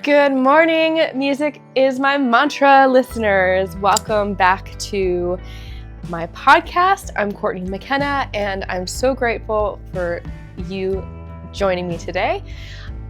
Good morning, Music is My Mantra listeners. Welcome back to my podcast. I'm Courtney McKenna, and I'm so grateful for you joining me today.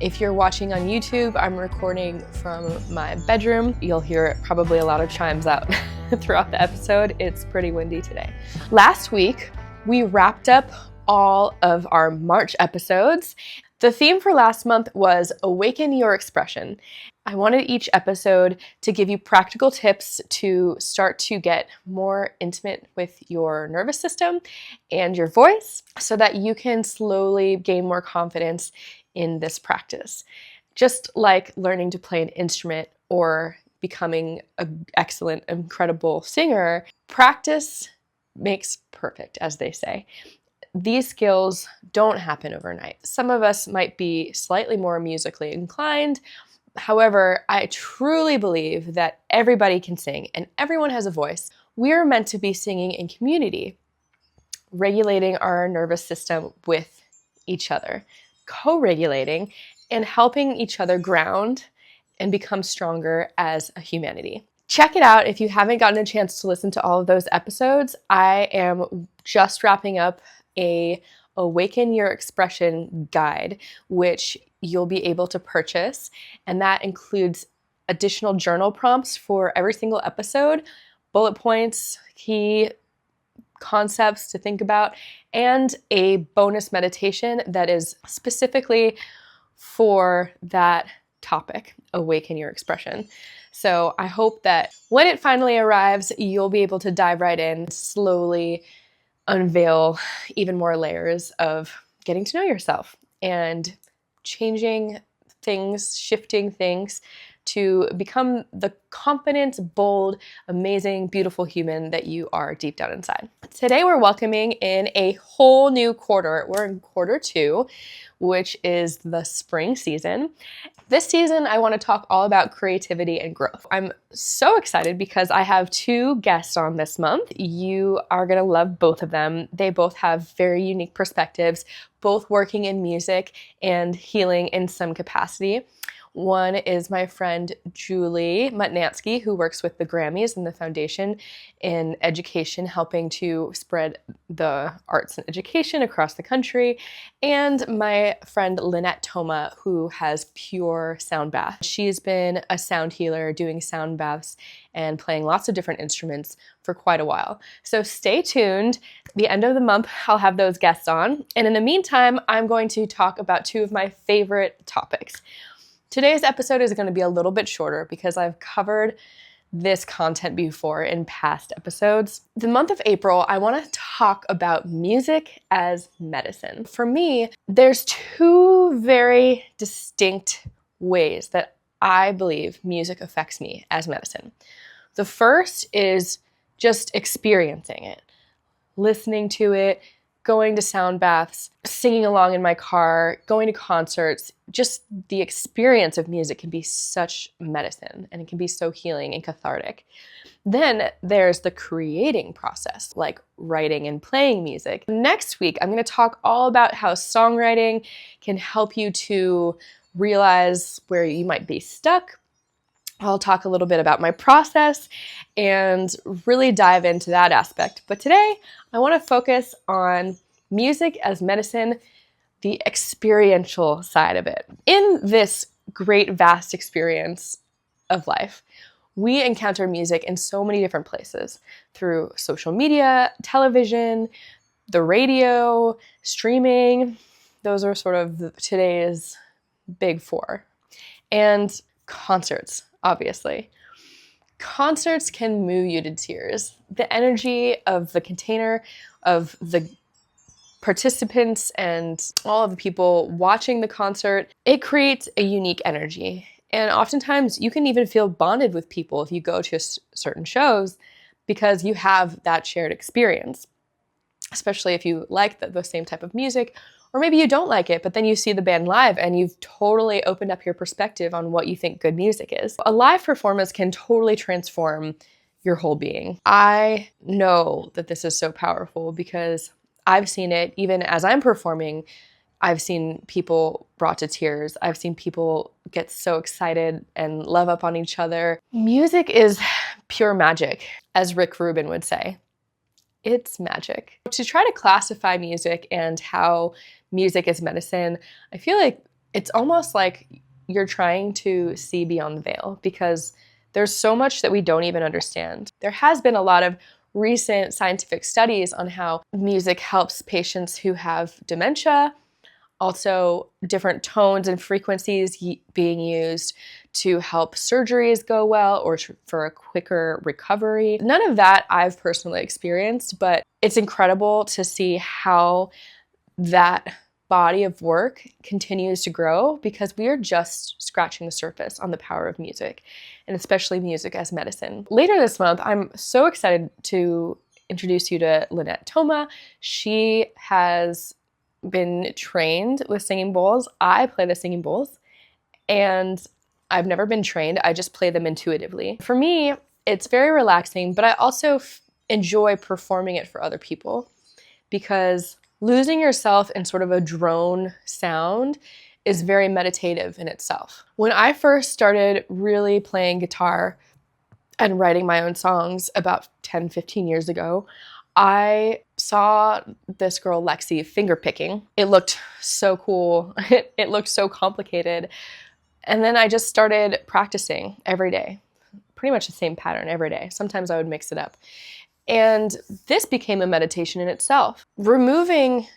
If you're watching on YouTube, I'm recording from my bedroom. You'll hear probably a lot of chimes out throughout the episode. It's pretty windy today. Last week, we wrapped up all of our March episodes. The theme for last month was Awaken Your Expression. I wanted each episode to give you practical tips to start to get more intimate with your nervous system and your voice so that you can slowly gain more confidence in this practice. Just like learning to play an instrument or becoming an excellent, incredible singer, practice makes perfect, as they say. These skills don't happen overnight. Some of us might be slightly more musically inclined. However, I truly believe that everybody can sing and everyone has a voice. We are meant to be singing in community, regulating our nervous system with each other, co-regulating and helping each other ground and become stronger as a humanity. Check it out if you haven't gotten a chance to listen to all of those episodes. I am just wrapping up a Awaken Your Expression guide, which you'll be able to purchase. And that includes additional journal prompts for every single episode, bullet points, key concepts to think about, and a bonus meditation that is specifically for that topic, Awaken Your Expression. So I hope that when it finally arrives, you'll be able to dive right in, slowly unveil even more layers of getting to know yourself and changing things, shifting things to become the confident, bold, amazing, beautiful human that you are deep down inside. Today we're welcoming in a whole new quarter. We're in quarter 2, which is the spring season. This season, I want to talk all about creativity and growth. I'm so excited because I have 2 guests on this month. You are going to love both of them. They both have very unique perspectives, both working in music and healing in some capacity. One is my friend Julie Mutnansky, who works with the Grammys and the Foundation in education, helping to spread the arts and education across the country. And my friend Lynette Toma, who has Pure Sound Bath. She's been a sound healer, doing sound baths and playing lots of different instruments for quite a while. So stay tuned. At the end of the month, I'll have those guests on. And in the meantime, I'm going to talk about 2 of my favorite topics. Today's episode is going to be a little bit shorter because I've covered this content before in past episodes. The month of April, I want to talk about music as medicine. For me, there's 2 very distinct ways that I believe music affects me as medicine. The first is just experiencing it, listening to it, going to sound baths, singing along in my car, going to concerts. Just the experience of music can be such medicine and it can be so healing and cathartic. Then there's the creating process, like writing and playing music. Next week, I'm going to talk all about how songwriting can help you to realize where you might be stuck. I'll talk a little bit about my process and really dive into that aspect. But today, I want to focus on music as medicine, the experiential side of it. In this great, vast experience of life, we encounter music in so many different places through social media, television, the radio, streaming. Those are sort of today's big 4. And concerts. Obviously. Concerts can move you to tears. The energy of the container, of the participants and all of the people watching the concert, it creates a unique energy. And oftentimes you can even feel bonded with people if you go to certain shows because you have that shared experience, especially if you like the same type of music. Or maybe you don't like it, but then you see the band live and you've totally opened up your perspective on what you think good music is. A live performance can totally transform your whole being. I know that this is so powerful because I've seen it even as I'm performing. I've seen people brought to tears. I've seen people get so excited and love up on each other. Music is pure magic, as Rick Rubin would say. It's magic. To try to classify music and how music is medicine, I feel like it's almost like you're trying to see beyond the veil, because there's so much that we don't even understand. There has been a lot of recent scientific studies on how music helps patients who have dementia, also different tones and frequencies being used to help surgeries go well or for a quicker recovery. None of that I've personally experienced, but it's incredible to see how that body of work continues to grow, because we are just scratching the surface on the power of music, and especially music as medicine. Later this month, I'm so excited to introduce you to Lynette Thoma. She has been trained with singing bowls. I play the singing bowls, and I've never been trained. I just play them intuitively. For me, it's very relaxing, but I also enjoy performing it for other people, because losing yourself in sort of a drone sound is very meditative in itself. When I first started really playing guitar and writing my own songs about 10, 15 years ago, I saw this girl, Lexi, finger picking. It looked so cool. It looked so complicated. And then I just started practicing every day, pretty much the same pattern every day. Sometimes I would mix it up. And this became a meditation in itself. Removing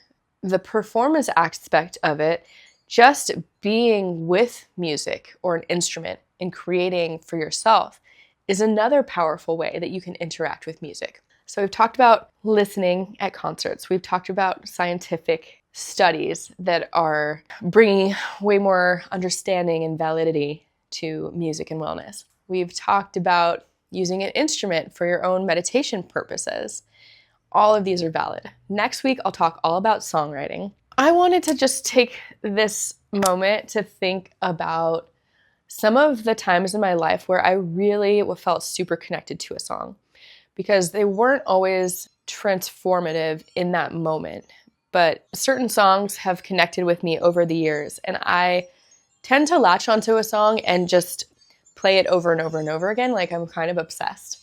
the performance aspect of it, just being with music or an instrument and creating for yourself is another powerful way that you can interact with music. So we've talked about listening at concerts. We've talked about scientific studies that are bringing way more understanding and validity to music and wellness. We've talked about using an instrument for your own meditation purposes. All of these are valid. Next week, I'll talk all about songwriting. I wanted to just take this moment to think about some of the times in my life where I really felt super connected to a song, because they weren't always transformative in that moment, but certain songs have connected with me over the years, and I tend to latch onto a song and just play it over and over and over again, like I'm kind of obsessed.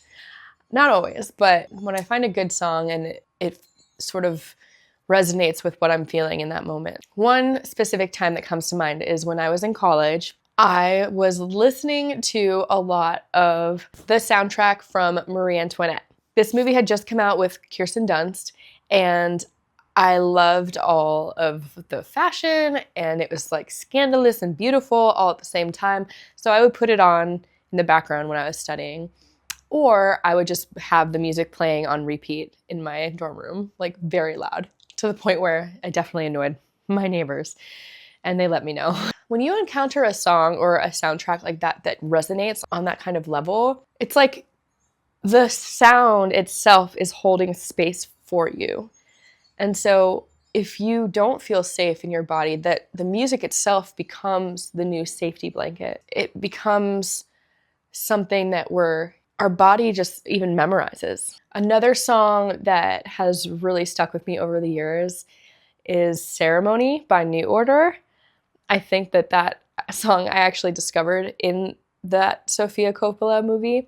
Not always, but when I find a good song and it sort of resonates with what I'm feeling in that moment. One specific time that comes to mind is when I was in college. I was listening to a lot of the soundtrack from Marie Antoinette. This movie had just come out with Kirsten Dunst, and I loved all of the fashion, and it was like scandalous and beautiful all at the same time. So I would put it on in the background when I was studying, or I would just have the music playing on repeat in my dorm room, like very loud, to the point where I definitely annoyed my neighbors, and they let me know. When you encounter a song or a soundtrack like that that resonates on that kind of level, it's like the sound itself is holding space for you. And so if you don't feel safe in your body, that the music itself becomes the new safety blanket. It becomes something that our body just even memorizes. Another song that has really stuck with me over the years is Ceremony by New Order. I think that song I actually discovered in that Sofia Coppola movie.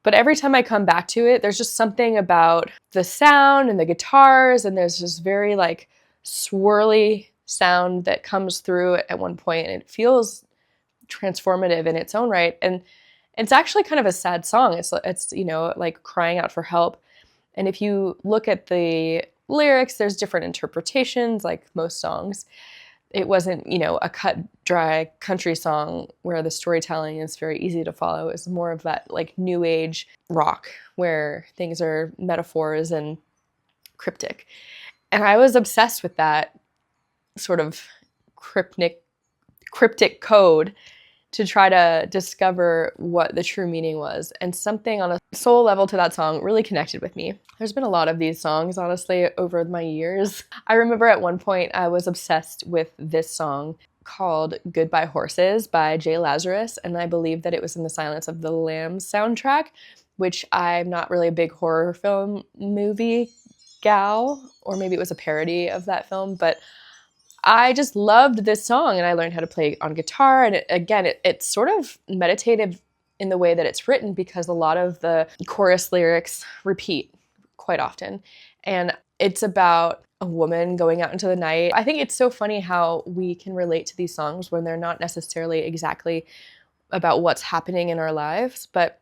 But every time I come back to it, there's just something about the sound and the guitars, and there's this very like swirly sound that comes through at one point, and it feels transformative in its own right. And it's actually kind of a sad song. It's like crying out for help. And if you look at the lyrics, there's different interpretations, like most songs. It wasn't, a cut dry country song where the storytelling is very easy to follow. It's more of that like new age rock where things are metaphors and cryptic. And I was obsessed with that sort of cryptic code to try to discover what the true meaning was. And something on a soul level to that song really connected with me. There's been a lot of these songs, honestly, over my years. I remember at one point I was obsessed with this song called Goodbye Horses by Jay Lazarus, and I believe that it was in the Silence of the Lambs soundtrack, which I'm not really a big horror film movie gal, or maybe it was a parody of that film, but I just loved this song, and I learned how to play on guitar. And it's sort of meditative in the way that it's written, because a lot of the chorus lyrics repeat quite often. And it's about a woman going out into the night. I think it's so funny how we can relate to these songs when they're not necessarily exactly about what's happening in our lives, but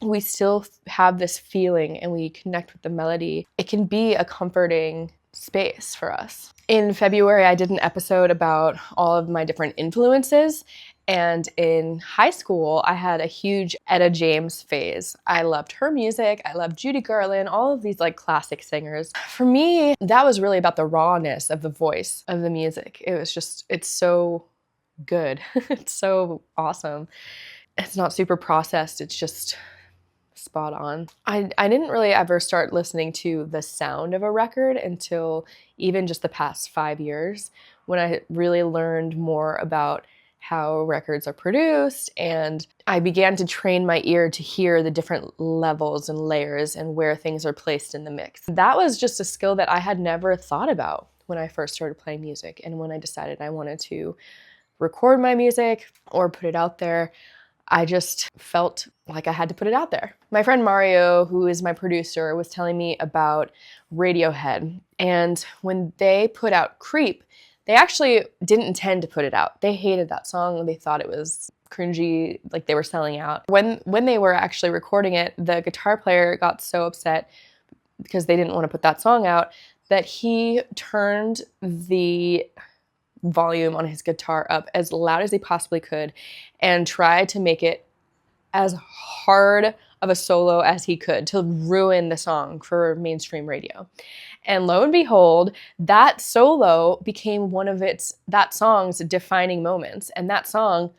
we still have this feeling and we connect with the melody. It can be a comforting space for us. In February, I did an episode about all of my different influences. And in high school, I had a huge Etta James phase. I loved her music. I loved Judy Garland, all of these like classic singers. For me, that was really about the rawness of the voice of the music. It's so good. It's so awesome. It's not super processed. It's just spot on. I didn't really ever start listening to the sound of a record until even just the past 5 years, when I really learned more about how records are produced, and I began to train my ear to hear the different levels and layers and where things are placed in the mix. That was just a skill that I had never thought about when I first started playing music, and when I decided I wanted to record my music or put it out there, I just felt like I had to put it out there. My friend Mario, who is my producer, was telling me about Radiohead, and when they put out Creep, they actually didn't intend to put it out. They hated that song. They thought it was cringy, like they were selling out. When they were actually recording it, the guitar player got so upset because they didn't want to put that song out that he turned the volume on his guitar up as loud as he possibly could and tried to make it as hard of a solo as he could to ruin the song for mainstream radio. And lo and behold, that solo became one of that song's defining moments. And that song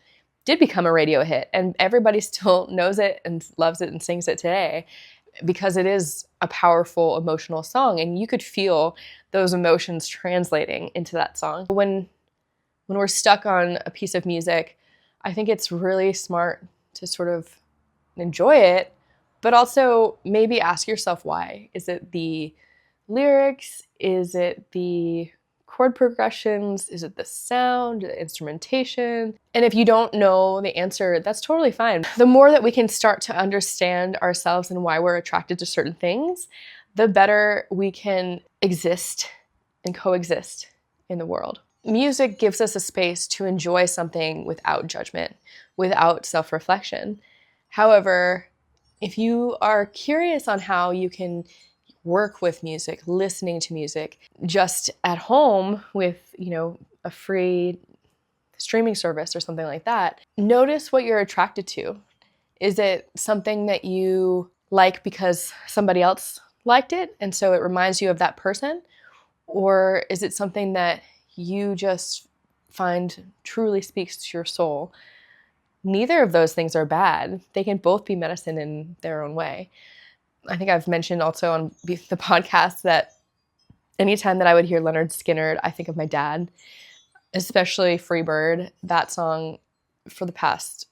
did become a radio hit. And everybody still knows it and loves it and sings it today, because it is a powerful, emotional song. And you could feel those emotions translating into that song. When we're stuck on a piece of music, I think it's really smart to sort of enjoy it, but also maybe ask yourself why. Is it the lyrics? Is it the chord progressions? Is it the sound, the instrumentation? And if you don't know the answer, that's totally fine. The more that we can start to understand ourselves and why we're attracted to certain things, the better we can exist and coexist in the world. Music gives us a space to enjoy something without judgment, without self-reflection. However, if you are curious on how you can work with music, listening to music, just at home with, a free streaming service or something like that, notice what you're attracted to. Is it something that you like because somebody else liked it, and so it reminds you of that person? Or is it something that you just find truly speaks to your soul? Neither of those things are bad. They can both be medicine in their own way. I think I've mentioned also on the podcast that anytime that I would hear Leonard Skinner, I think of my dad, especially Freebird. That song, for the past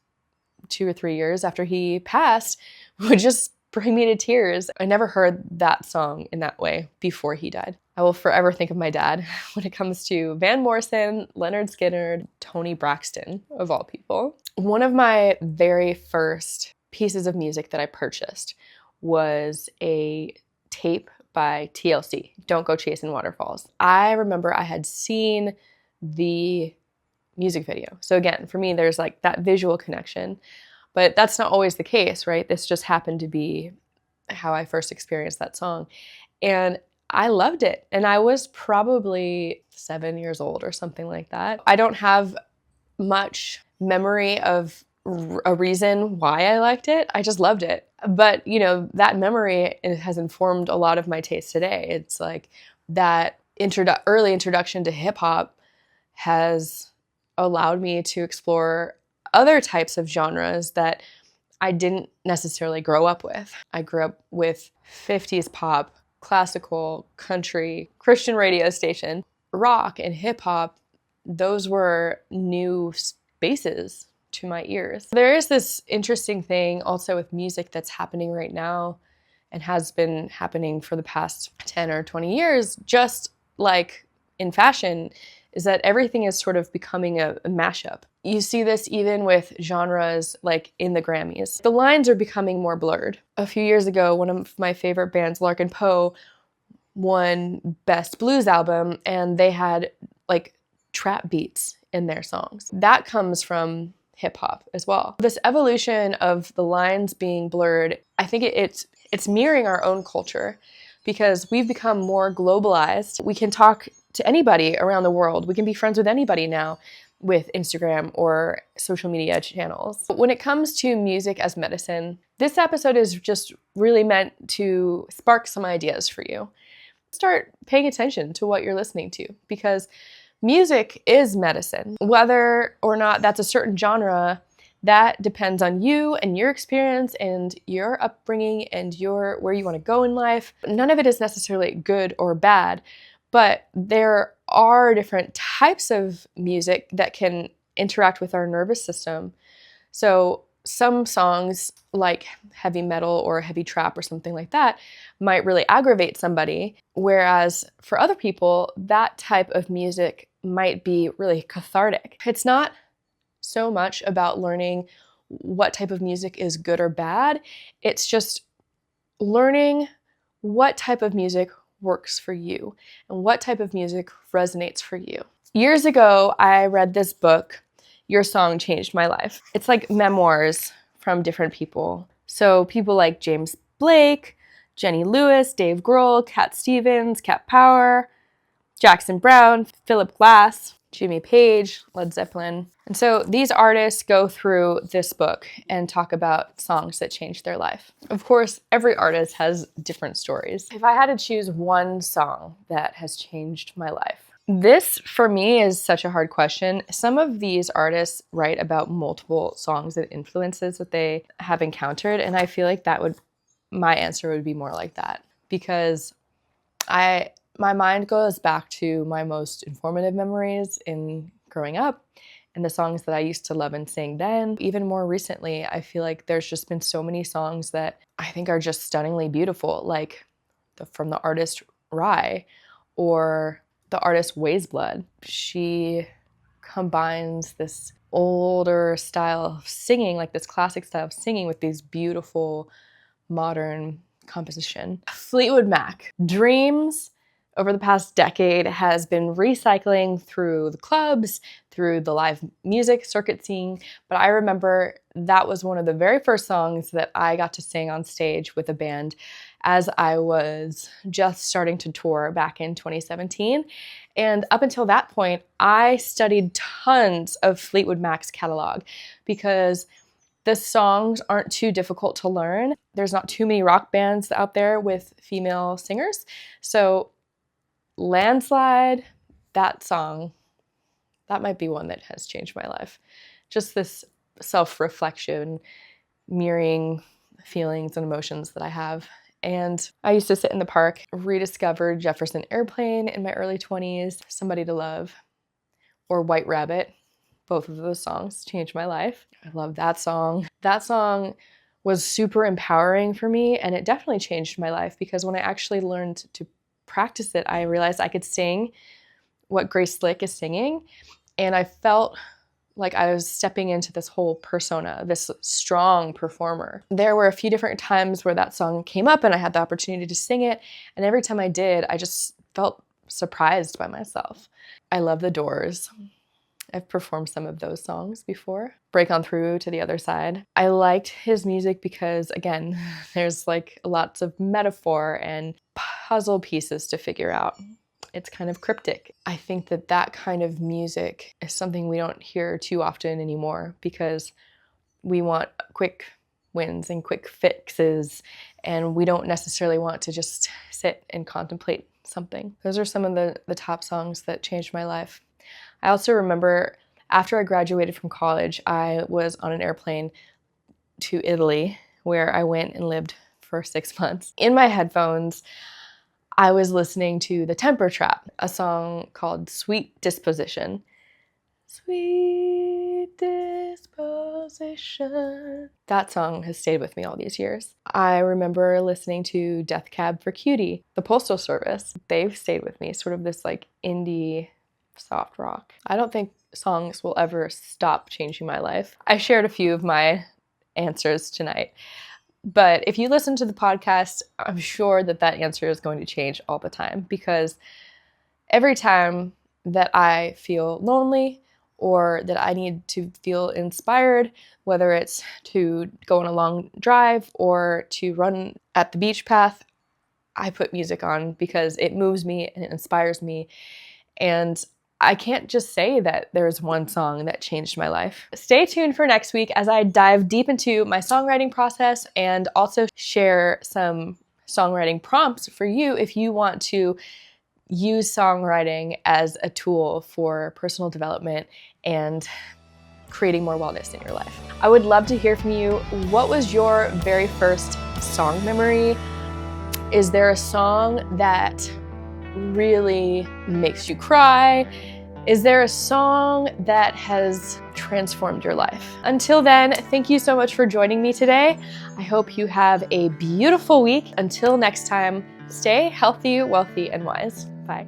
2 or 3 years after he passed, would just bring me to tears. I never heard that song in that way before he died. I will forever think of my dad when it comes to Van Morrison, Leonard Skinner, Toni Braxton, of all people. One of my very first pieces of music that I purchased was a tape by TLC, Don't Go Chasing Waterfalls. I remember I had seen the music video. So again, for me, there's like that visual connection, but that's not always the case, right? This just happened to be how I first experienced that song. And I loved it. And I was probably 7 years old or something like that. I don't have much memory of a reason why I liked it. I just loved it. But, that memory has informed a lot of my taste today. It's like that early introduction to hip hop has allowed me to explore other types of genres that I didn't necessarily grow up with. I grew up with 50s pop, classical, country, Christian radio station, rock, and hip hop. Those were new spaces to my ears. There is this interesting thing also with music that's happening right now and has been happening for the past 10 or 20 years, just like in fashion, is that everything is sort of becoming a mashup. You see this even with genres like in the Grammys. The lines are becoming more blurred. A few years ago, one of my favorite bands, Larkin Poe, won Best Blues Album, and they had like trap beats in their songs. That comes from hip hop as well. This evolution of the lines being blurred, I think it's mirroring our own culture because we've become more globalized. We can talk to anybody around the world. We can be friends with anybody now with Instagram or social media channels. But when it comes to music as medicine, this episode is just really meant to spark some ideas for you. Start paying attention to what you're listening to because music is medicine. Whether or not that's a certain genre, that depends on you and your experience and your upbringing and where you want to go in life. None of it is necessarily good or bad, but there are different types of music that can interact with our nervous system. So some songs like heavy metal or heavy trap or something like that might really aggravate somebody, whereas for other people, that type of music might be really cathartic. It's not so much about learning what type of music is good or bad. It's just learning what type of music works for you and what type of music resonates for you. Years ago, I read this book, Your Song Changed My Life. It's like memoirs from different people. So people like James Blake, Jenny Lewis, Dave Grohl, Cat Stevens, Cat Power, Jackson Browne, Philip Glass, Jimmy Page, Led Zeppelin. And so these artists go through this book and talk about songs that changed their life. Of course, every artist has different stories. If I had to choose one song that has changed my life, this for me is such a hard question. Some of these artists write about multiple songs and influences that they have encountered, and I feel like my answer would be more like that because my mind goes back to my most informative memories in growing up and the songs that I used to love and sing then. Even more recently, I feel like there's just been so many songs that I think are just stunningly beautiful, like from the artist Rye or the artist Ways Blood. She combines this older style of singing, like this classic style of singing, with these beautiful modern composition. Fleetwood Mac, Dreams, over the past decade has been recycling through the clubs, through the live music circuit scene, but I remember that was one of the very first songs that I got to sing on stage with a band as I was just starting to tour back in 2017. And up until that point, I studied tons of Fleetwood Mac's catalog because the songs aren't too difficult to learn. There's not too many rock bands out there with female singers. So Landslide, that song, that might be one that has changed my life. Just this self-reflection, mirroring feelings and emotions that I have. And I used to sit in the park, rediscovered Jefferson Airplane in my early 20s, Somebody to Love, or White Rabbit. Both of those songs changed my life. I love that song. That song was super empowering for me, and it definitely changed my life because when I actually learned to practice it, I realized I could sing what Grace Slick is singing, and I felt like I was stepping into this whole persona, this strong performer. There were a few different times where that song came up and I had the opportunity to sing it, and every time I did, I just felt surprised by myself. I love The Doors. I've performed some of those songs before. Break On Through to the Other Side. I liked his music because, again, there's like lots of metaphor and puzzle pieces to figure out. It's kind of cryptic. I think that kind of music is something we don't hear too often anymore because we want quick wins and quick fixes, and we don't necessarily want to just sit and contemplate something. Those are some of the top songs that changed my life. I also remember after I graduated from college, I was on an airplane to Italy where I went and lived for 6 months. In my headphones, I was listening to The Temper Trap, a song called Sweet Disposition. Sweet Disposition. That song has stayed with me all these years. I remember listening to Death Cab for Cutie, the Postal Service. They've stayed with me, sort of this like indie soft rock. I don't think songs will ever stop changing my life. I shared a few of my answers tonight, but if you listen to the podcast, I'm sure that answer is going to change all the time, because every time that I feel lonely or that I need to feel inspired, whether it's to go on a long drive or to run at the beach path, I put music on because it moves me and it inspires me. And I can't just say that there's one song that changed my life. Stay tuned for next week as I dive deep into my songwriting process and also share some songwriting prompts for you if you want to use songwriting as a tool for personal development and creating more wellness in your life. I would love to hear from you. What was your very first song memory? Is there a song that really makes you cry? Is there a song that has transformed your life? Until then, thank you so much for joining me today. I hope you have a beautiful week. Until next time, stay healthy, wealthy, and wise. Bye.